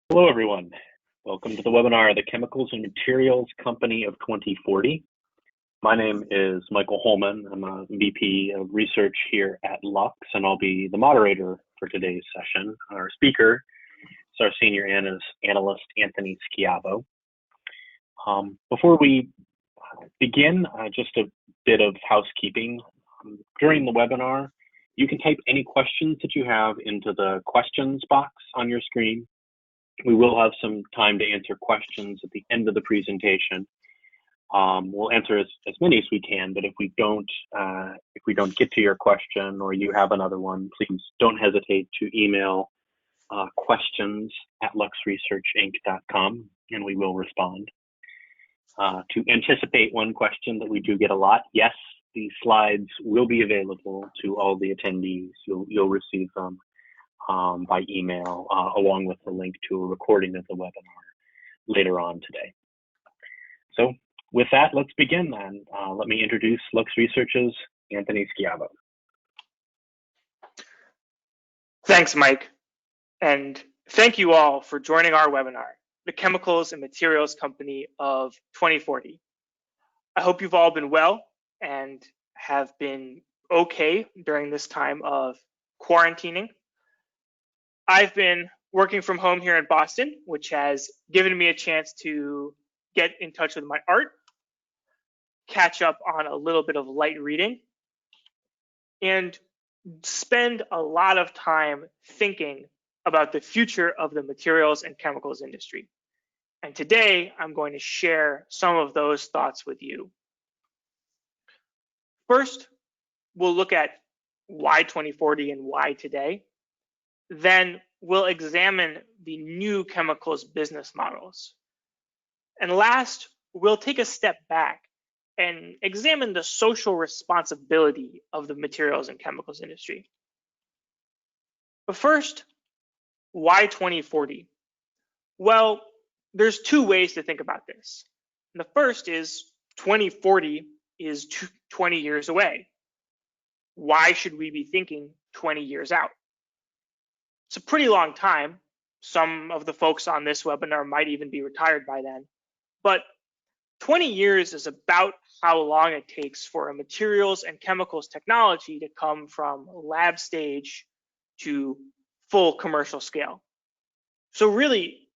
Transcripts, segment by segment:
Hello, everyone. Welcome to the webinar, The Chemicals and Materials Company of 2040. My name is Michael Holman. I'm a VP of Research here at Lux, and I'll be the moderator for today's session. Our speaker is our Senior Analyst, Anthony Schiavo. Before we begin, just a bit of housekeeping. During the webinar, you can type any questions that you have into the questions box on your screen. We will have some time to answer questions at the end of the presentation. We'll answer as many as we can, but if we don't get to your question or you have another one, please don't hesitate to email questions@luxresearchinc.com and we will respond. To anticipate one question that we do get a lot, yes, the slides will be available to all the attendees. You'll receive them by email, along with the link to a recording of the webinar later on today. So with that, let's begin then. Let me introduce Lux Research's Anthony Schiavo. Thanks, Mike. And thank you all for joining our webinar, The Chemicals and Materials Company of 2040. I hope you've all been well and have been okay during this time of quarantining. I've been working from home here in Boston, which has given me a chance to get in touch with my art, catch up on a little bit of light reading, and spend a lot of time thinking about the future of the materials and chemicals industry. And today, I'm going to share some of those thoughts with you. First, we'll look at why 2040 and why today. Then we'll examine the new chemicals business models. And last, we'll take a step back and examine the social responsibility of the materials and chemicals industry. But first, why 2040? Well, there's two ways to think about this. And the first is 2040 is 20 years away. Why should we be thinking 20 years out? It's a pretty long time. Some of the folks on this webinar might even be retired by then. But 20 years is about how long it takes for a materials and chemicals technology to come from lab stage to full commercial scale. So really,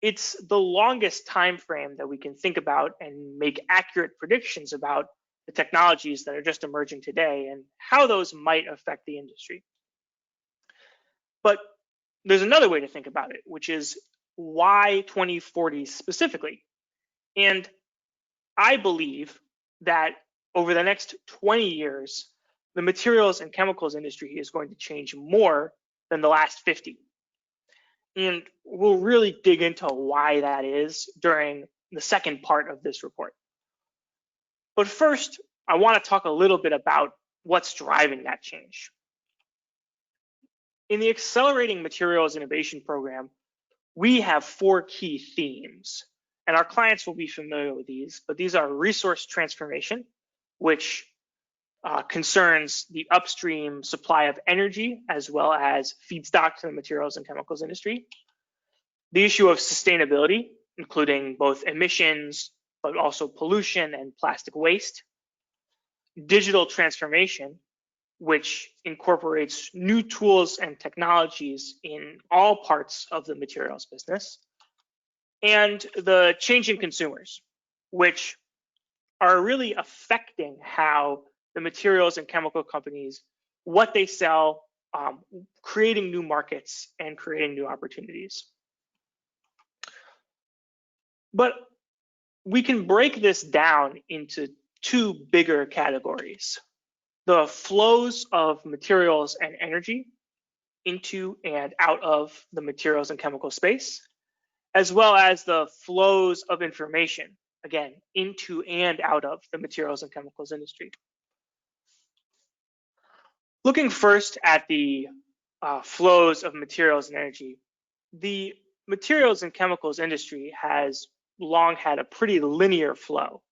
it's the longest time frame that we can think about and make accurate predictions about the technologies that are just emerging today and how those might affect the industry. But there's another way to think about it, which is why 2040 specifically. And I believe that over the next 20 years, the materials and chemicals industry is going to change more than the last 50. And we'll really dig into why that is during the second part of this report. But first, I want to talk a little bit about what's driving that change. In the Accelerating Materials Innovation Program, we have 4 key themes, and our clients will be familiar with these, but these are resource transformation, which concerns the upstream supply of energy as well as feedstocks in the materials and chemicals industry. The issue of sustainability, including both emissions, but also pollution and plastic waste. Digital transformation, which incorporates new tools and technologies in all parts of the materials business. And the changing consumers, which are really affecting how the materials and chemical companies, what they sell, creating new markets and creating new opportunities. But we can break this down into 2 bigger categories: the flows of materials and energy into and out of the materials and chemical space, as well as the flows of information, again, into and out of the materials and chemicals industry. Looking first at the flows of materials and energy, the materials and chemicals industry has long had a pretty linear flow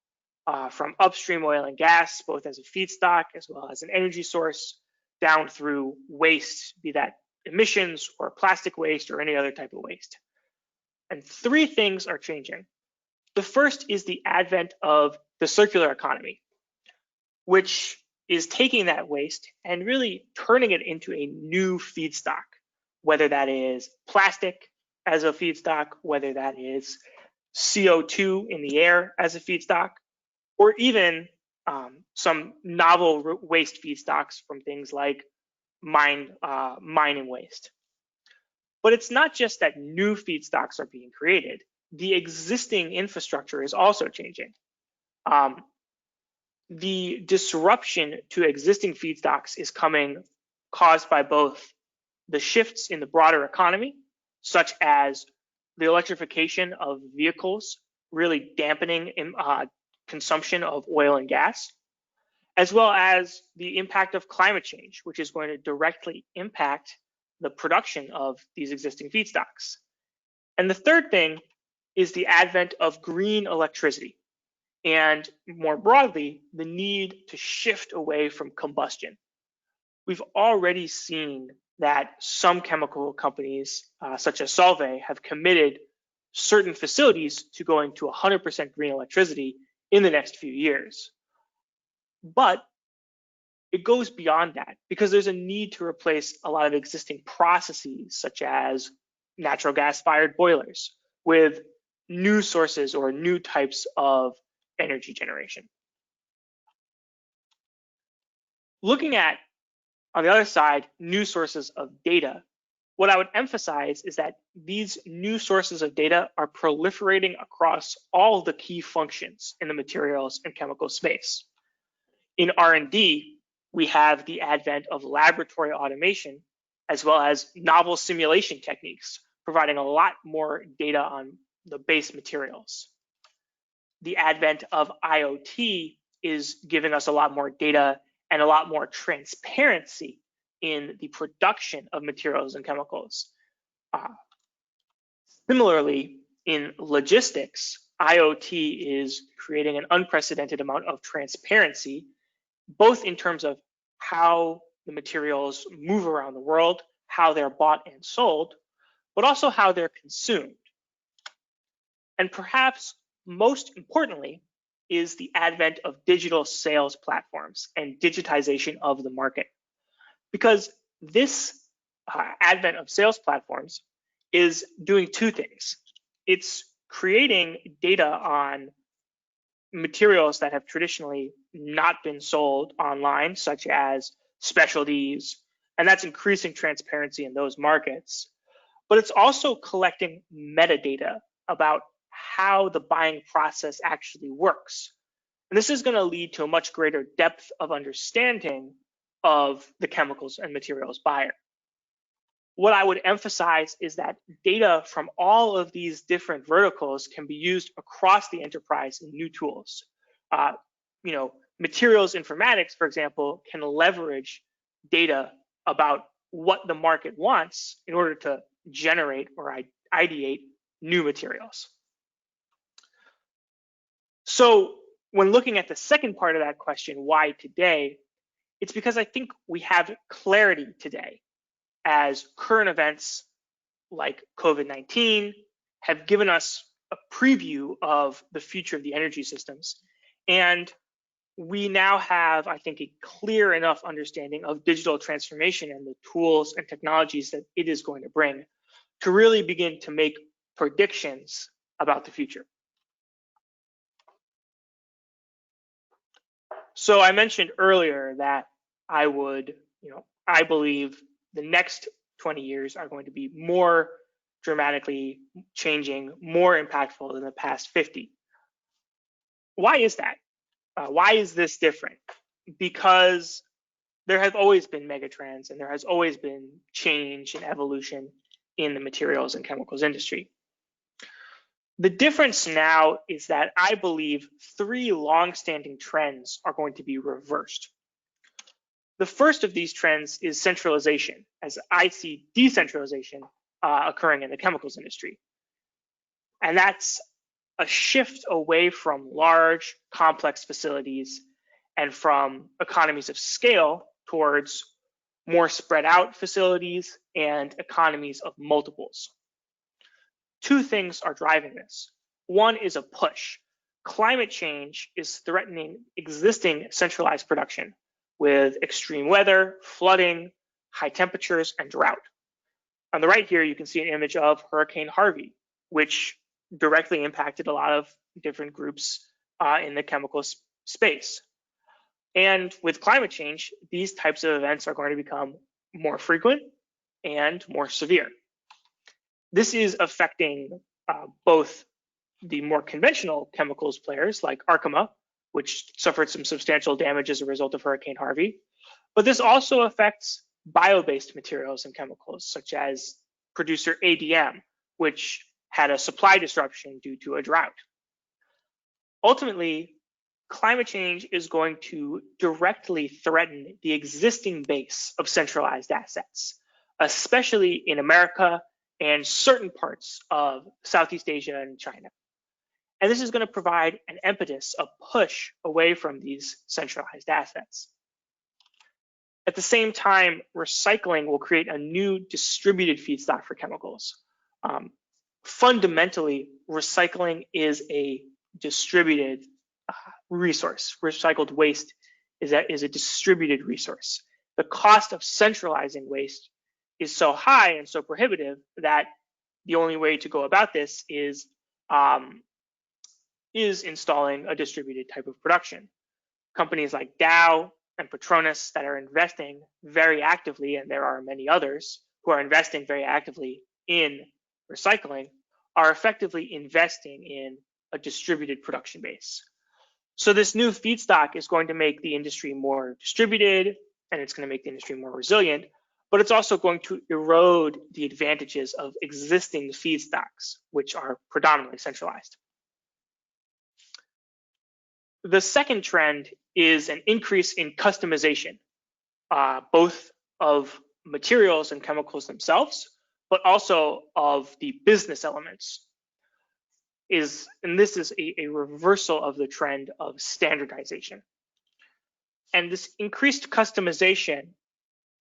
from upstream oil and gas, both as a feedstock as well as an energy source, down through waste, be that emissions or plastic waste or any other type of waste. And three things are changing. The first is the advent of the circular economy, which is taking that waste and really turning it into a new feedstock, whether that is plastic as a feedstock, whether that is CO2 in the air as a feedstock, or even some novel waste feedstocks from things like mining waste. But it's not just that new feedstocks are being created. The existing infrastructure is also changing. The disruption to existing feedstocks is coming caused by both the shifts in the broader economy, such as the electrification of vehicles, really dampening consumption of oil and gas, as well as the impact of climate change, which is going to directly impact the production of these existing feedstocks. And the third thing is the advent of green electricity, and more broadly, the need to shift away from combustion. We've already seen that some chemical companies, such as Solvay, have committed certain facilities to going to 100% green electricity in the next few years. But it goes beyond that because there's a need to replace a lot of existing processes, such as natural gas-fired boilers, with new sources or new types of energy generation. Looking at, on the other side, new sources of data, what I would emphasize is that these new sources of data are proliferating across all the key functions in the materials and chemical space. In R&D, we have the advent of laboratory automation, as well as novel simulation techniques, providing a lot more data on the base materials. The advent of IoT is giving us a lot more data and a lot more transparency in the production of materials and chemicals. Similarly, in logistics, IoT is creating an unprecedented amount of transparency, both in terms of how the materials move around the world, how they're bought and sold, but also how they're consumed. And perhaps most importantly is the advent of digital sales platforms and digitization of the market. Because this advent of sales platforms is doing two things. It's creating data on materials that have traditionally not been sold online, such as specialties, and that's increasing transparency in those markets. But it's also collecting metadata about how the buying process actually works. And this is going to lead to a much greater depth of understanding of the chemicals and materials buyer. What I would emphasize is that data from all of these different verticals can be used across the enterprise in new tools. Materials informatics, for example, can leverage data about what the market wants in order to generate or ideate new materials. So when looking at the second part of that question, why today, it's because I think we have clarity today as current events like COVID-19 have given us a preview of the future of the energy systems. And we now have, I think, a clear enough understanding of digital transformation and the tools and technologies that it is going to bring to really begin to make predictions about the future. So I mentioned earlier that I believe the next 20 years are going to be more dramatically changing, more impactful than the past 50. Why is that? Why is this different? Because there have always been megatrends and there has always been change and evolution in the materials and chemicals industry. The difference now is that I believe three long-standing trends are going to be reversed. The first of these trends is centralization, as I see decentralization occurring in the chemicals industry. And that's a shift away from large, complex facilities and from economies of scale towards more spread out facilities and economies of multiples. Two things are driving this. One is a push. Climate change is threatening existing centralized production with extreme weather, flooding, high temperatures, and drought. On the right here, you can see an image of Hurricane Harvey, which directly impacted a lot of different groups in the chemical space. And with climate change, these types of events are going to become more frequent and more severe. This is affecting both the more conventional chemicals players like Arkema, which suffered some substantial damage as a result of Hurricane Harvey, but this also affects bio-based materials and chemicals, such as producer ADM, which had a supply disruption due to a drought. Ultimately, climate change is going to directly threaten the existing base of centralized assets, especially in America and certain parts of Southeast Asia and China. And this is going to provide an impetus, a push away from these centralized assets. At the same time, recycling will create a new distributed feedstock for chemicals. Fundamentally, recycling is a distributed resource. Recycled waste is a distributed resource. The cost of centralizing waste is so high and so prohibitive that the only way to go about this is installing a distributed type of production. Companies like Dow and Petronas that are investing very actively, and there are many others who are investing very actively in recycling, are effectively investing in a distributed production base. So this new feedstock is going to make the industry more distributed, and it's going to make the industry more resilient, but it's also going to erode the advantages of existing feedstocks, which are predominantly centralized. The second trend is an increase in customization, both of materials and chemicals themselves, but also of the business elements. And this is a reversal of the trend of standardization. And this increased customization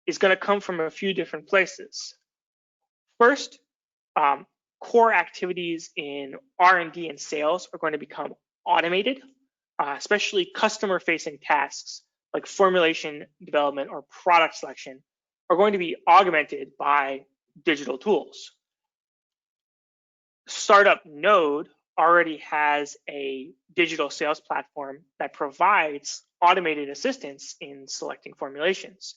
is going to come from a few different places. First, core activities in R&D and sales are going to become automated, especially customer-facing tasks like formulation development or product selection are going to be augmented by digital tools. Startup Node already has a digital sales platform that provides automated assistance in selecting formulations.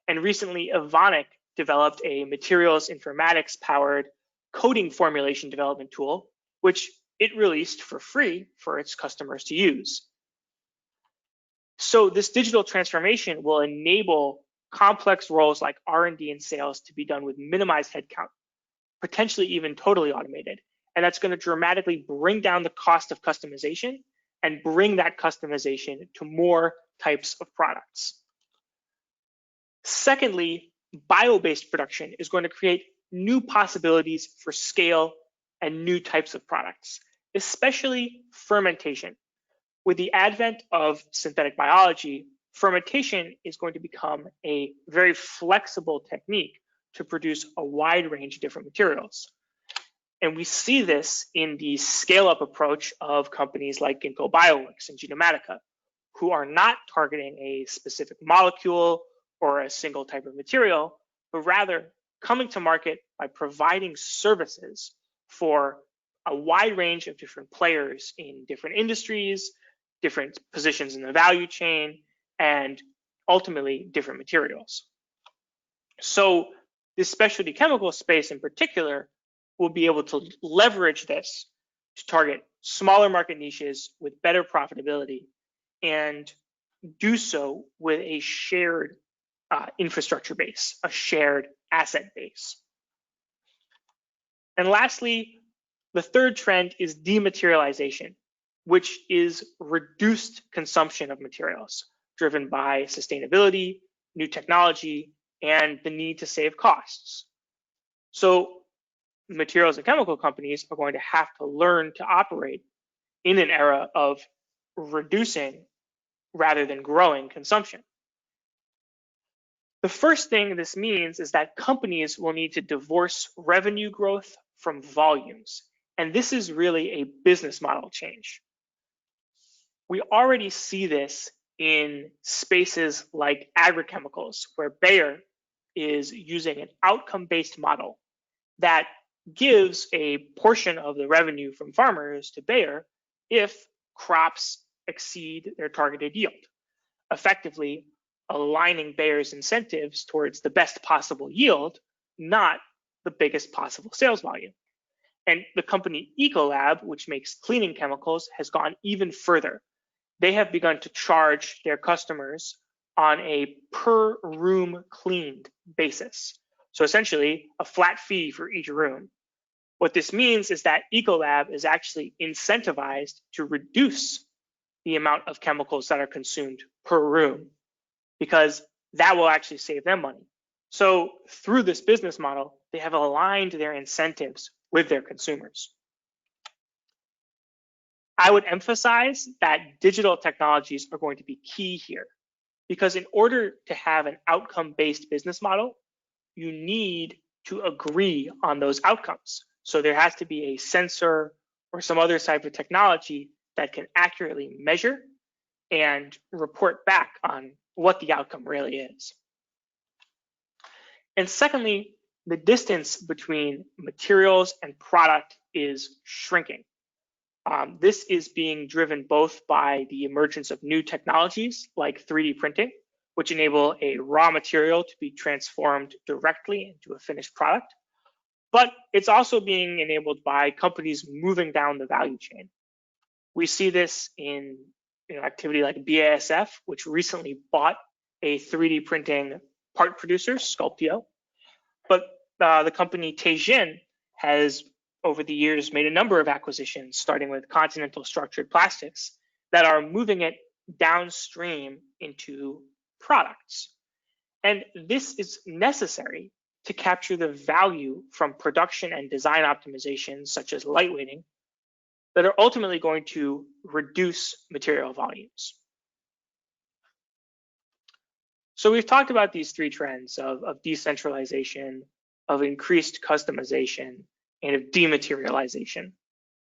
And recently, Evonik developed a materials informatics powered coding formulation development tool, which it released for free for its customers to use. So this digital transformation will enable complex roles like R&D and sales to be done with minimized headcount, potentially even totally automated. And that's going to dramatically bring down the cost of customization and bring that customization to more types of products. Secondly, bio-based production is going to create new possibilities for scale and new types of products, especially fermentation. With the advent of synthetic biology, fermentation is going to become a very flexible technique to produce a wide range of different materials. And we see this in the scale-up approach of companies like Ginkgo Bioworks and Genomatica, who are not targeting a specific molecule or a single type of material, but rather coming to market by providing services for a wide range of different players in different industries, different positions in the value chain, and ultimately different materials. So this specialty chemical space in particular will be able to leverage this to target smaller market niches with better profitability and do so with a shared infrastructure base, a shared asset base. And lastly, the third trend is dematerialization, which is reduced consumption of materials driven by sustainability, new technology, and the need to save costs. So materials and chemical companies are going to have to learn to operate in an era of reducing rather than growing consumption. The first thing this means is that companies will need to divorce revenue growth from volumes. And this is really a business model change. We already see this in spaces like agrochemicals, where Bayer is using an outcome-based model that gives a portion of the revenue from farmers to Bayer if crops exceed their targeted yield, effectively aligning Bayer's incentives towards the best possible yield, not the biggest possible sales volume. And the company Ecolab, which makes cleaning chemicals, has gone even further. They have begun to charge their customers on a per room cleaned basis. So essentially a flat fee for each room. What this means is that Ecolab is actually incentivized to reduce the amount of chemicals that are consumed per room, because that will actually save them money. So through this business model, they have aligned their incentives with their consumers. I would emphasize that digital technologies are going to be key here, because in order to have an outcome-based business model, you need to agree on those outcomes. So there has to be a sensor or some other type of technology that can accurately measure and report back on what the outcome really is. And secondly, the distance between materials and product is shrinking. This is being driven both by the emergence of new technologies like 3D printing, which enable a raw material to be transformed directly into a finished product, but it's also being enabled by companies moving down the value chain. We see this in activity like BASF, which recently bought a 3D printing part producer, Sculpteo, but the company Teijin has over the years made a number of acquisitions, starting with Continental Structured Plastics, that are moving it downstream into products. And this is necessary to capture the value from production and design optimizations, such as lightweighting, that are ultimately going to reduce material volumes. So we've talked about these three trends of decentralization, of increased customization, and of dematerialization.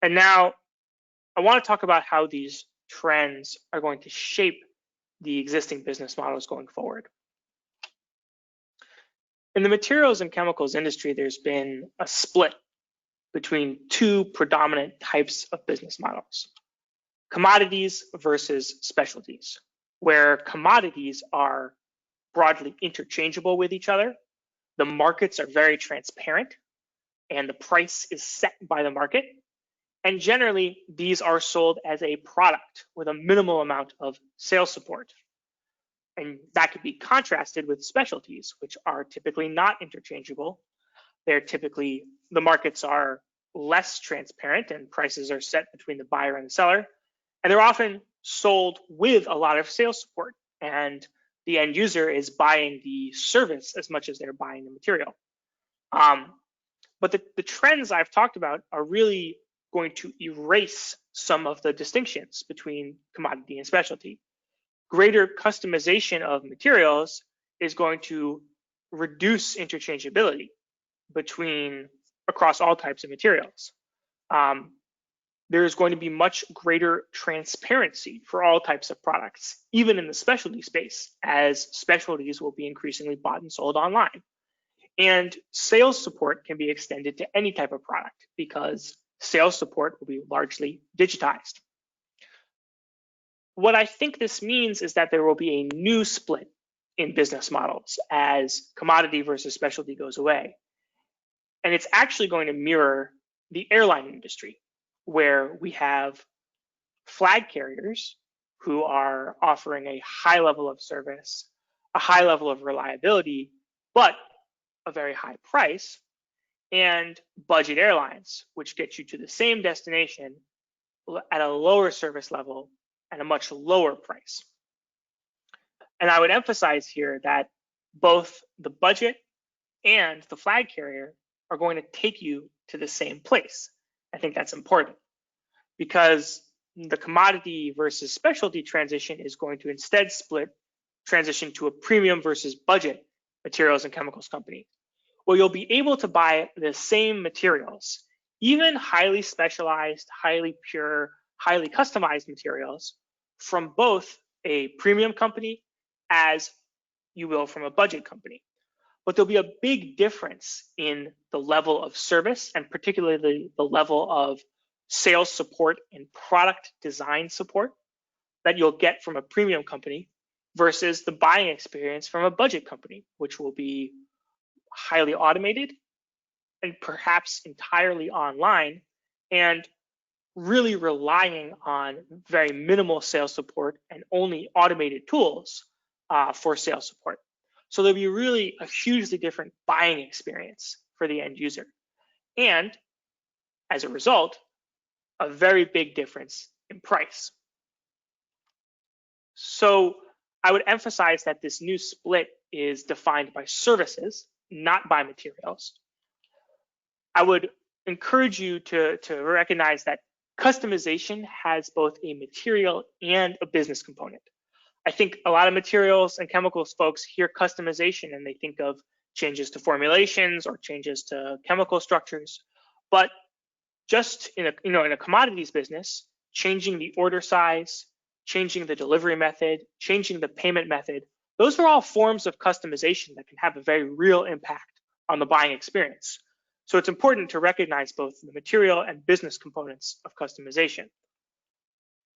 And now I want to talk about how these trends are going to shape the existing business models going forward. In the materials and chemicals industry, there's been a split between two predominant types of business models: commodities versus specialties, where commodities are broadly interchangeable with each other. The markets are very transparent and the price is set by the market. And generally, these are sold as a product with a minimal amount of sales support. And that could be contrasted with specialties, which are typically not interchangeable. The markets are less transparent and prices are set between the buyer and the seller. And they're often sold with a lot of sales support. And the end user is buying the service as much as they're buying the material. But the trends I've talked about are really going to erase some of the distinctions between commodity and specialty. Greater customization of materials is going to reduce interchangeability across all types of materials. There is going to be much greater transparency for all types of products, even in the specialty space, as specialties will be increasingly bought and sold online. And sales support can be extended to any type of product because sales support will be largely digitized. What I think this means is that there will be a new split in business models as commodity versus specialty goes away. And it's actually going to mirror the airline industry, where we have flag carriers who are offering a high level of service, a high level of reliability, but a very high price, and budget airlines, which get you to the same destination at a lower service level and a much lower price. And I would emphasize here that both the budget and the flag carrier are going to take you to the same place. I think that's important because the commodity versus specialty transition is going to instead transition to a premium versus budget materials and chemicals company, Well, you'll be able to buy the same materials, even highly specialized, highly pure, highly customized materials from both a premium company as you will from a budget company. But there'll be a big difference in the level of service and particularly the level of sales support and product design support that you'll get from a premium company versus the buying experience from a budget company, which will be highly automated and perhaps entirely online and really relying on very minimal sales support and only automated tools for sales support. So there'll be really a hugely different buying experience for the end user. And as a result, a very big difference in price. So I would emphasize that this new split is defined by services, not by materials. I would encourage you to recognize that customization has both a material and a business component. I think a lot of materials and chemicals folks hear customization and they think of changes to formulations or changes to chemical structures. But just in a commodities business, changing the order size, changing the delivery method, changing the payment method, those are all forms of customization that can have a very real impact on the buying experience. So it's important to recognize both the material and business components of customization.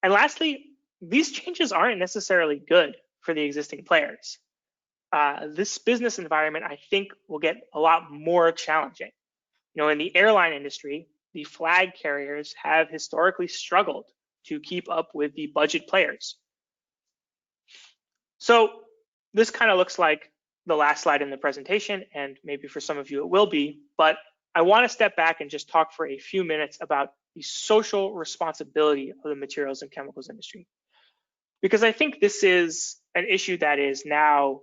And lastly, these changes aren't necessarily good for the existing players. This business environment, I think, will get a lot more challenging. In the airline industry, the flag carriers have historically struggled to keep up with the budget players. So this kind of looks like the last slide in the presentation, and maybe for some of you it will be, but I want to step back and just talk for a few minutes about the social responsibility of the materials and chemicals industry. Because I think this is an issue that is now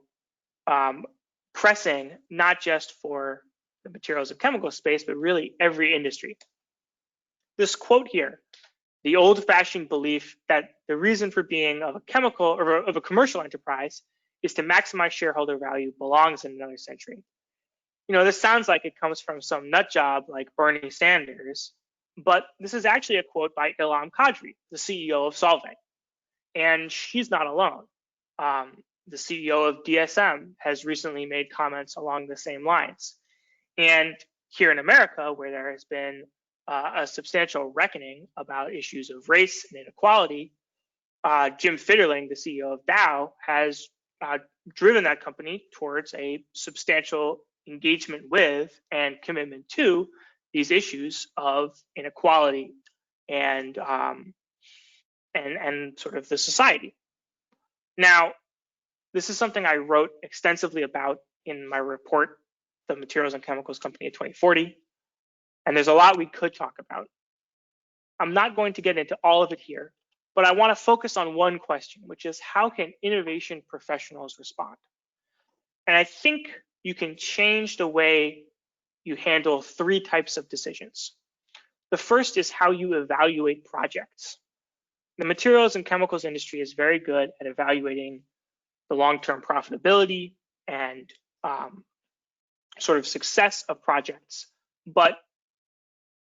pressing, not just for the materials and chemicals space, but really every industry. This quote here, the old-fashioned belief that the reason for being of a chemical or of a commercial enterprise is to maximize shareholder value, belongs in another century. This sounds like it comes from some nut job like Bernie Sanders, but this is actually a quote by Ilham Kadri, the CEO of Solvay. And she's not alone. The CEO of DSM has recently made comments along the same lines. And here in America, where there has been a substantial reckoning about issues of race and inequality, Jim Fitterling, the CEO of Dow, has driven that company towards a substantial engagement with and commitment to these issues of inequality and sort of the society. Now, this is something I wrote extensively about in my report, The Materials and Chemicals Company of 2040, and there's a lot we could talk about. I'm not going to get into all of it here, but I want to focus on one question, which is how can innovation professionals respond? And I think you can change the way you handle three types of decisions. The first is how you evaluate projects. The materials and chemicals industry is very good at evaluating the long-term profitability and sort of success of projects, but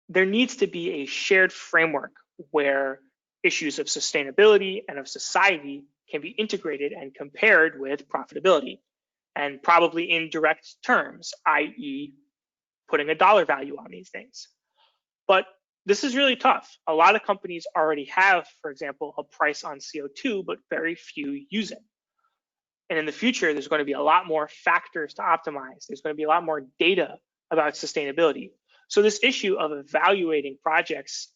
there needs to be a shared framework where issues of sustainability and of society can be integrated and compared with profitability, and probably in direct terms, i.e. putting a dollar value on these things. But this is really tough. A lot of companies already have, for example, a price on CO2, but very few use it. And in the future, there's going to be a lot more factors to optimize. There's going to be a lot more data about sustainability. So this issue of evaluating projects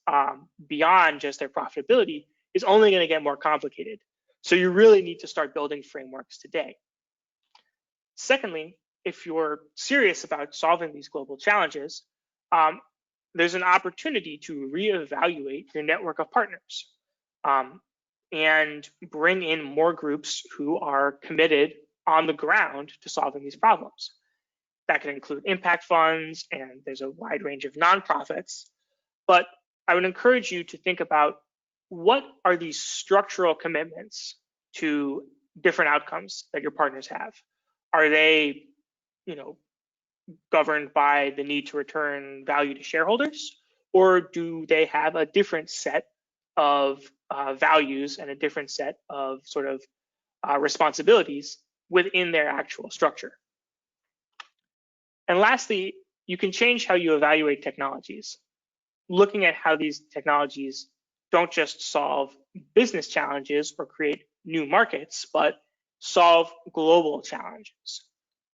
beyond just their profitability is only going to get more complicated. So you really need to start building frameworks today. Secondly, if you're serious about solving these global challenges, there's an opportunity to reevaluate your network of partners and bring in more groups who are committed on the ground to solving these problems. That can include impact funds, and there's a wide range of nonprofits. But I would encourage you to think about what are these structural commitments to different outcomes that your partners have. Are they, governed by the need to return value to shareholders, or do they have a different set of values and a different set of sort of responsibilities within their actual structure? And lastly, you can change how you evaluate technologies, looking at how these technologies don't just solve business challenges or create new markets, but solve global challenges.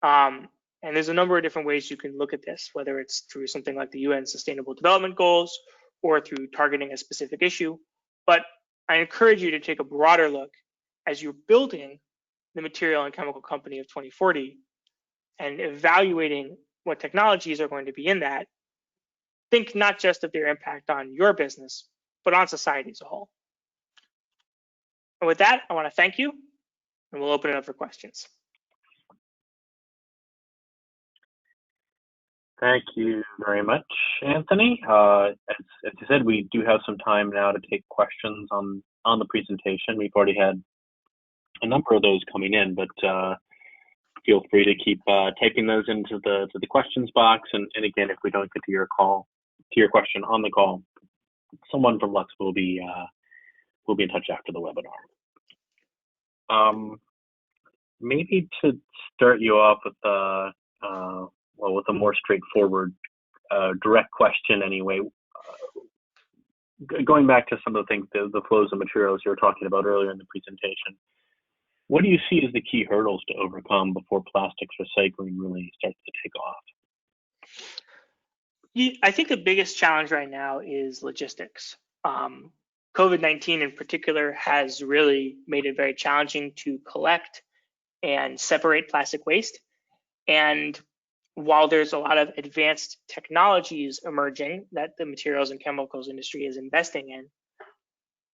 And there's a number of different ways you can look at this, whether it's through something like the UN Sustainable Development Goals or through targeting a specific issue. But I encourage you to take a broader look as you're building the material and chemical company of 2040 and evaluating what technologies are going to be in that. Think not just of their impact on your business, but on society as a whole. And with that, I want to thank you, and we'll open it up for questions. Thank you very much, Anthony. As you said, we do have some time now to take questions on the presentation. We've already had a number of those coming in, but feel free to keep typing those into the questions box. And again, if we don't get to your question on the call, someone from Lux will be in touch after the webinar. Maybe to start you off with with a more straightforward, direct question anyway. Going back to some of the things, the flows of materials you were talking about earlier in the presentation, what do you see as the key hurdles to overcome before plastics recycling really starts to take off? I think the biggest challenge right now is logistics. COVID-19 in particular has really made it very challenging to collect and separate plastic waste. And while there's a lot of advanced technologies emerging that the materials and chemicals industry is investing in,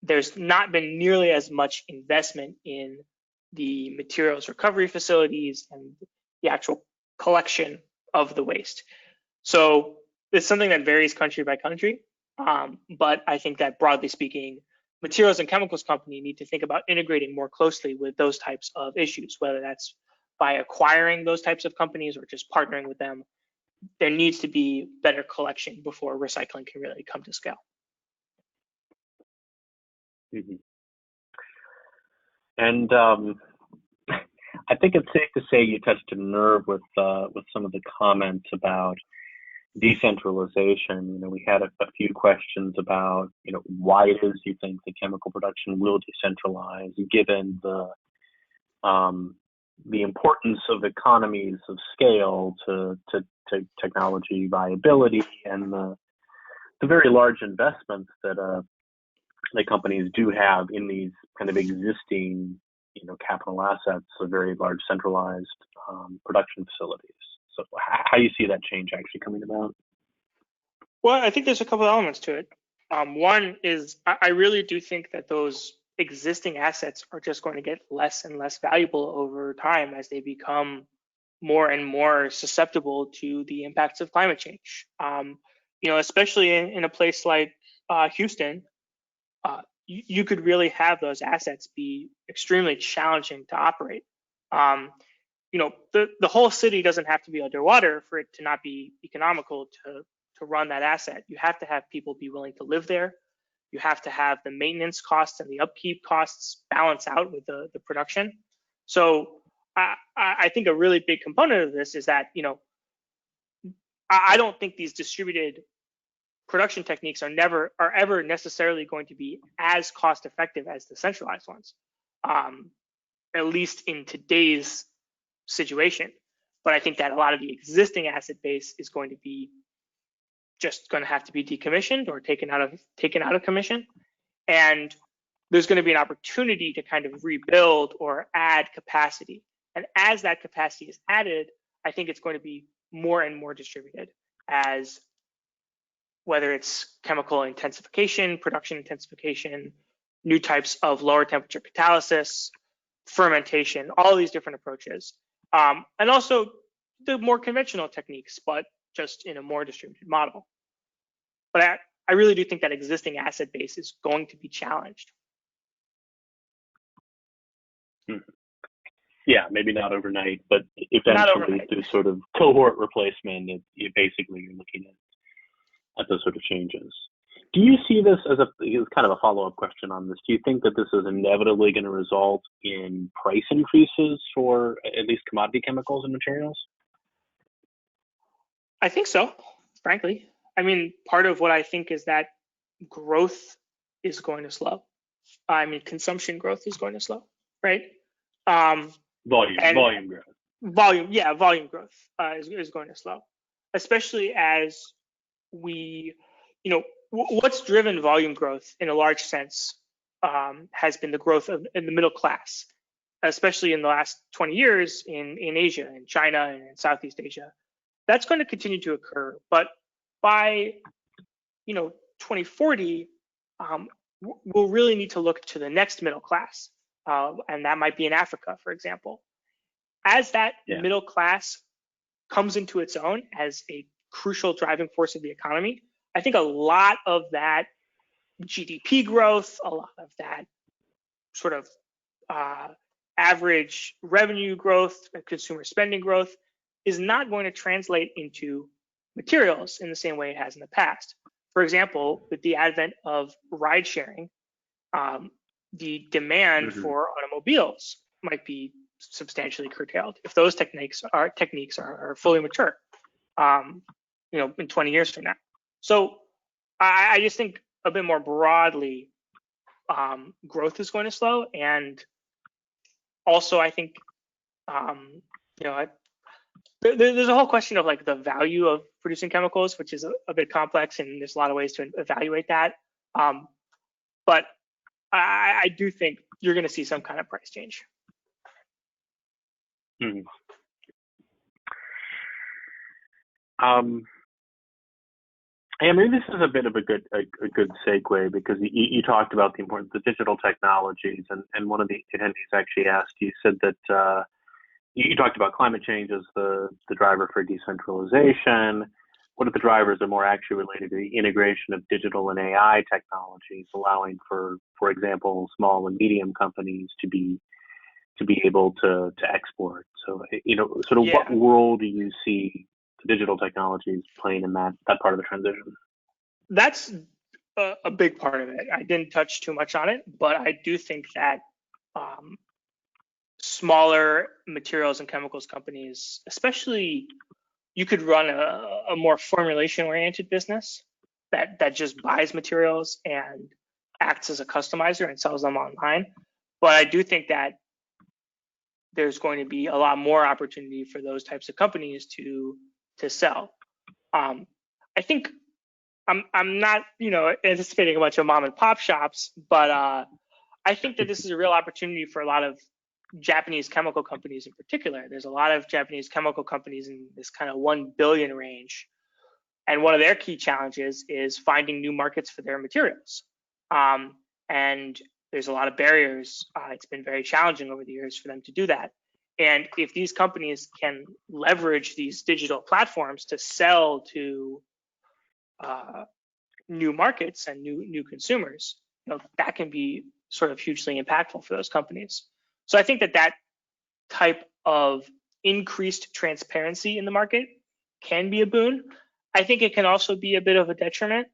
there's not been nearly as much investment in the materials recovery facilities and the actual collection of the waste. So it's something that varies country by country, but I think that broadly speaking, materials and chemicals company need to think about integrating more closely with those types of issues, whether that's by acquiring those types of companies or just partnering with them. There needs to be better collection before recycling can really come to scale. Mm-hmm. And I think it's safe to say you touched a nerve with some of the comments about decentralization. We had a few questions about why it is you think the chemical production will decentralize, given the importance of economies of scale to technology viability and the very large investments that the companies do have in these kind of existing capital assets, so very large centralized production facilities. So how do you see that change actually coming about? Well, I think there's a couple of elements to it. One is I really do think that those existing assets are just going to get less and less valuable over time as they become more and more susceptible to the impacts of climate change. Especially in a place like Houston, you could really have those assets be extremely challenging to operate. The whole city doesn't have to be underwater for it to not be economical to run that asset. You have to have people be willing to live there. You have to have the maintenance costs and the upkeep costs balance out with the production. So I think a really big component of this is that, I don't think these distributed production techniques are ever necessarily going to be as cost effective as the centralized ones, at least in today's situation. But I think that a lot of the existing asset base is going to be have to be decommissioned or taken out of commission, and there's going to be an opportunity to kind of rebuild or add capacity. And as that capacity is added, I think it's going to be more and more distributed, as whether it's chemical intensification, production intensification, new types of lower temperature catalysis, fermentation, all these different approaches, and also the more conventional techniques, but just in a more distributed model. But I really do think that existing asset base is going to be challenged. Yeah, maybe not overnight, but Not eventually overnight. through sort of cohort replacement, basically you're looking at those sort of changes. Do you see this as kind of a follow-up question on this? Do you think that this is inevitably going to result in price increases for at least commodity chemicals and materials? I think so, frankly. I mean, part of what I think is that growth is going to slow. I mean, consumption growth is going to slow, right? Um, and Volume growth. volume growth is going to slow, especially as we, what's driven volume growth in a large sense has been the growth in the middle class, especially in the last 20 years in Asia, in China, and in Southeast Asia. That's going to continue to occur, but by 2040, we'll really need to look to the next middle class, and that might be in Africa, for example. As that Yeah. middle class comes into its own as a crucial driving force of the economy, I think a lot of that GDP growth, a lot of that sort of average revenue growth, consumer spending growth is not going to translate into materials in the same way it has in the past. For example, with the advent of ride sharing, the demand for automobiles might be substantially curtailed if those techniques are fully mature, in 20 years from now. So I just think a bit more broadly, growth is going to slow, and also I think there's a whole question of like the value of producing chemicals, which is a bit complex, and there's a lot of ways to evaluate that. But I do think you're going to see some kind of price change. Mm-hmm. And maybe this is a bit of a good segue, because you talked about the importance of digital technologies, and one of the attendees actually asked, you said that you talked about climate change as the driver for decentralization. What if the drivers are more actually related to the integration of digital and AI technologies, allowing for example, small and medium companies to be able to export? So, what role do you see the digital technologies playing in that part of the transition? That's a big part of it. I didn't touch too much on it, but I do think that smaller materials and chemicals companies, especially, you could run a more formulation-oriented business that just buys materials and acts as a customizer and sells them online. But I do think that there's going to be a lot more opportunity for those types of companies to sell. I think I'm not anticipating a bunch of mom and pop shops, but I think that this is a real opportunity for a lot of Japanese chemical companies in particular. There's a lot of Japanese chemical companies in this kind of 1 billion range. And one of their key challenges is finding new markets for their materials. And there's a lot of barriers. It's been very challenging over the years for them to do that. And if these companies can leverage these digital platforms to sell to new markets and new consumers, that can be sort of hugely impactful for those companies. So I think that type of increased transparency in the market can be a boon. I think it can also be a bit of a detriment.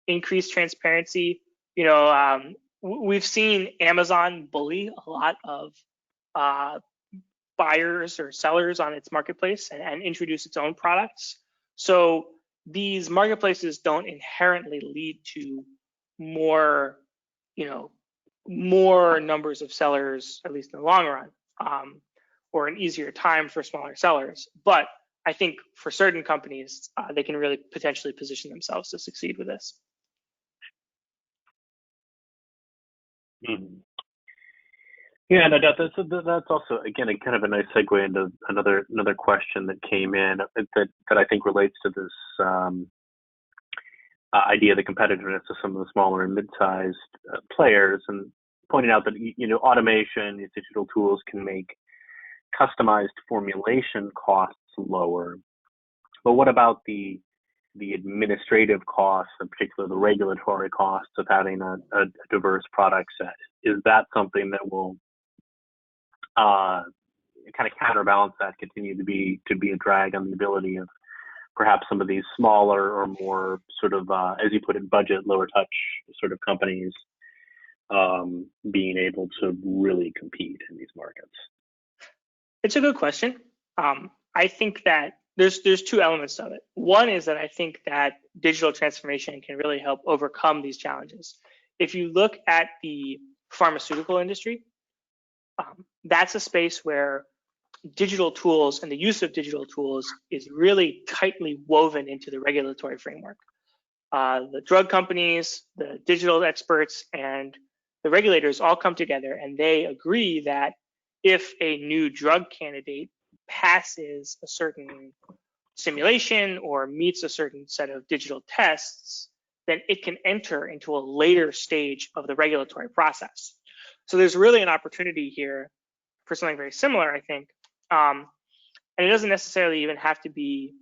Increased transparency, we've seen Amazon bully a lot of buyers or sellers on its marketplace and introduce its own products. So these marketplaces don't inherently lead to more numbers of sellers, at least in the long run, or an easier time for smaller sellers. But I think for certain companies, they can really potentially position themselves to succeed with this. Mm-hmm. Yeah, no, that's also, again, a kind of a nice segue into another question that came in that I think relates to this idea of the competitiveness of some of the smaller and mid-sized players, and pointing out that automation, these digital tools can make customized formulation costs lower. But what about the administrative costs, in particular the regulatory costs of having a diverse product set? Is that something that will kind of counterbalance that, continue to be a drag on the ability of perhaps some of these smaller or more sort of, as you put it, budget, lower touch sort of companies being able to really compete in these markets? It's a good question. I think that there's two elements of it. One is that I think that digital transformation can really help overcome these challenges. If you look at the pharmaceutical industry, that's a space where digital tools and the use of digital tools is really tightly woven into the regulatory framework. The drug companies, the digital experts, and the regulators all come together and they agree that if a new drug candidate passes a certain simulation or meets a certain set of digital tests, then it can enter into a later stage of the regulatory process. So there's really an opportunity here for something very similar, I think. And it doesn't necessarily even have to be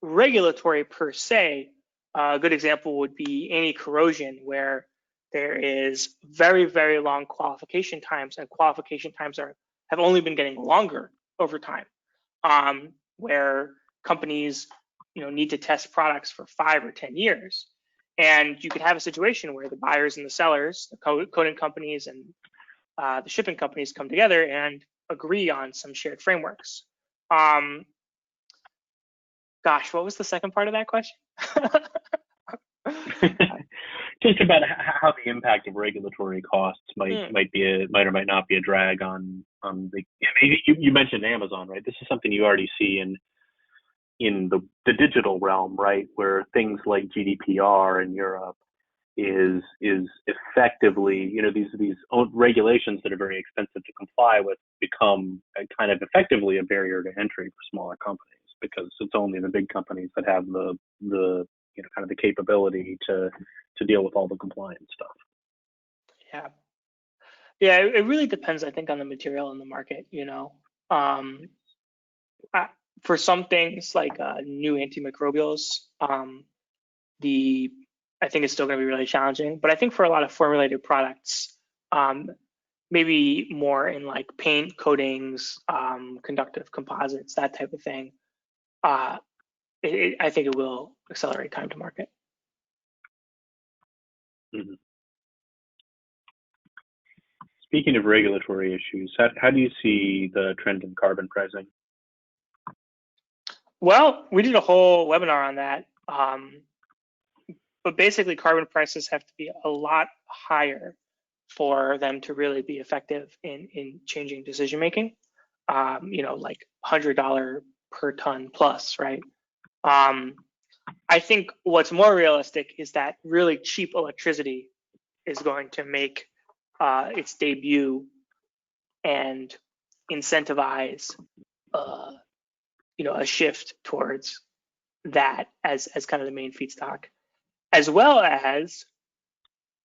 regulatory per se. A good example would be anti-corrosion, where there is very, very long qualification times, and qualification times have only been getting longer over time, where companies need to test products for 5 or 10 years. And you could have a situation where the buyers and the sellers, the coding companies and the shipping companies come together and agree on some shared frameworks. Gosh, what was the second part of that question? Just about how the impact of regulatory costs might or might not be a drag on the. You mentioned Amazon, right? This is something you already see in the digital realm, right, where things like GDPR in Europe is effectively, these regulations that are very expensive to comply with become a kind of effectively a barrier to entry for smaller companies, because it's only the big companies that have the kind of the capability to deal with all the compliance stuff. Yeah, it really depends, I think, on the material in the market. For some things like new antimicrobials, I think it's still going to be really challenging. But I think for a lot of formulated products, maybe more in like paint coatings, conductive composites, that type of thing, I think it will accelerate time to market. Mm-hmm. Speaking of regulatory issues, how do you see the trend in carbon pricing? Well, we did a whole webinar on that. But basically, carbon prices have to be a lot higher for them to really be effective in changing decision making. Like $100 per ton plus, right? I think what's more realistic is that really cheap electricity is going to make its debut and incentivize a shift towards that as kind of the main feedstock, as well as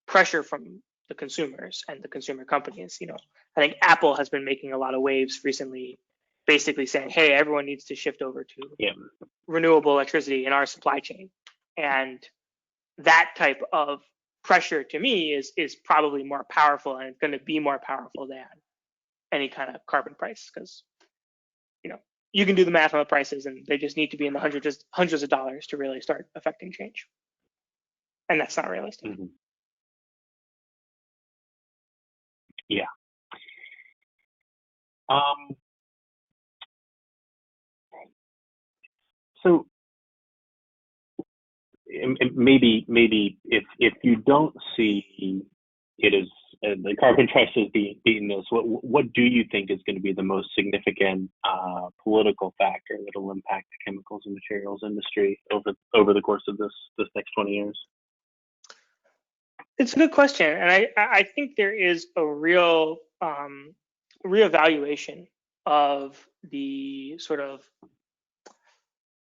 pressure from the consumers and the consumer companies. I think Apple has been making a lot of waves recently, basically saying, hey, everyone needs to shift over to renewable electricity in our supply chain. And that type of pressure, to me, is probably more powerful, and it's going to be more powerful than any kind of carbon price, because you can do the math on the prices, and they just need to be in the hundreds of dollars to really start affecting change. And that's not realistic. Mm-hmm. Yeah. So maybe if you don't see it as the carbon prices being this, what do you think is going to be the most significant political factor that will impact the chemicals and materials industry over the course of this next 20 years? It's a good question, and I think there is a real reevaluation of the sort of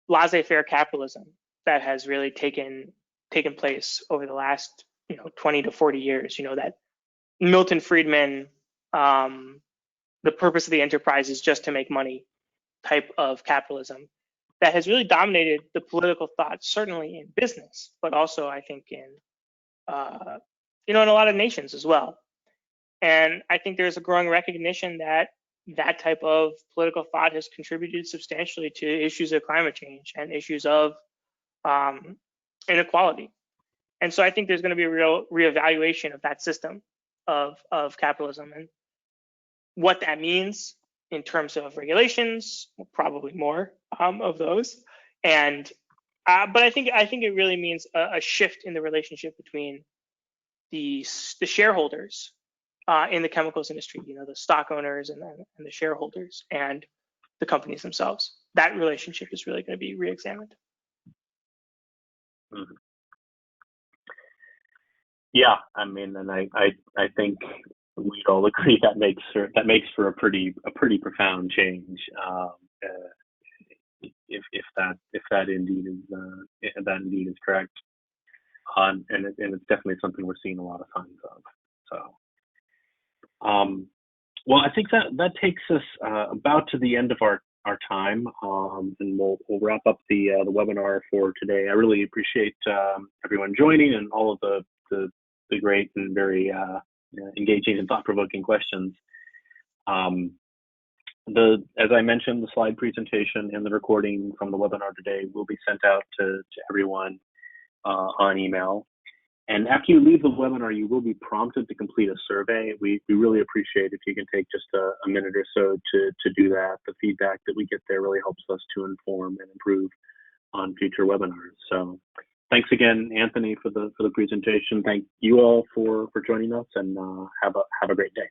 laissez-faire capitalism that has really taken place over the last 20 to 40 years. That Milton Friedman, the purpose of the enterprise is just to make money type of capitalism that has really dominated the political thought, certainly in business, but also I think in a lot of nations as well. And I think there's a growing recognition that that type of political thought has contributed substantially to issues of climate change and issues of inequality. And so I think there's going to be a real reevaluation of that system of capitalism and what that means in terms of regulations, probably more of those. And but I think it really means a shift in the relationship between the shareholders in the chemicals industry, the stock owners and the shareholders and the companies themselves. That relationship is really going to be reexamined. Mm-hmm. Yeah, I mean, and I think we'd all agree that makes for a pretty profound change. If that indeed is correct, and it's definitely something we're seeing a lot of signs of. So, well, I think that takes us about to the end of our time, and we'll wrap up the webinar for today. I really appreciate everyone joining and all of the great and very engaging and thought-provoking questions. As I mentioned, the slide presentation and the recording from the webinar today will be sent out to everyone on email. And after you leave the webinar, you will be prompted to complete a survey. We really appreciate if you can take just a minute or so to do that. The feedback that we get there really helps us to inform and improve on future webinars. So thanks again, Anthony, for the presentation. Thank you all for joining us, and have a great day.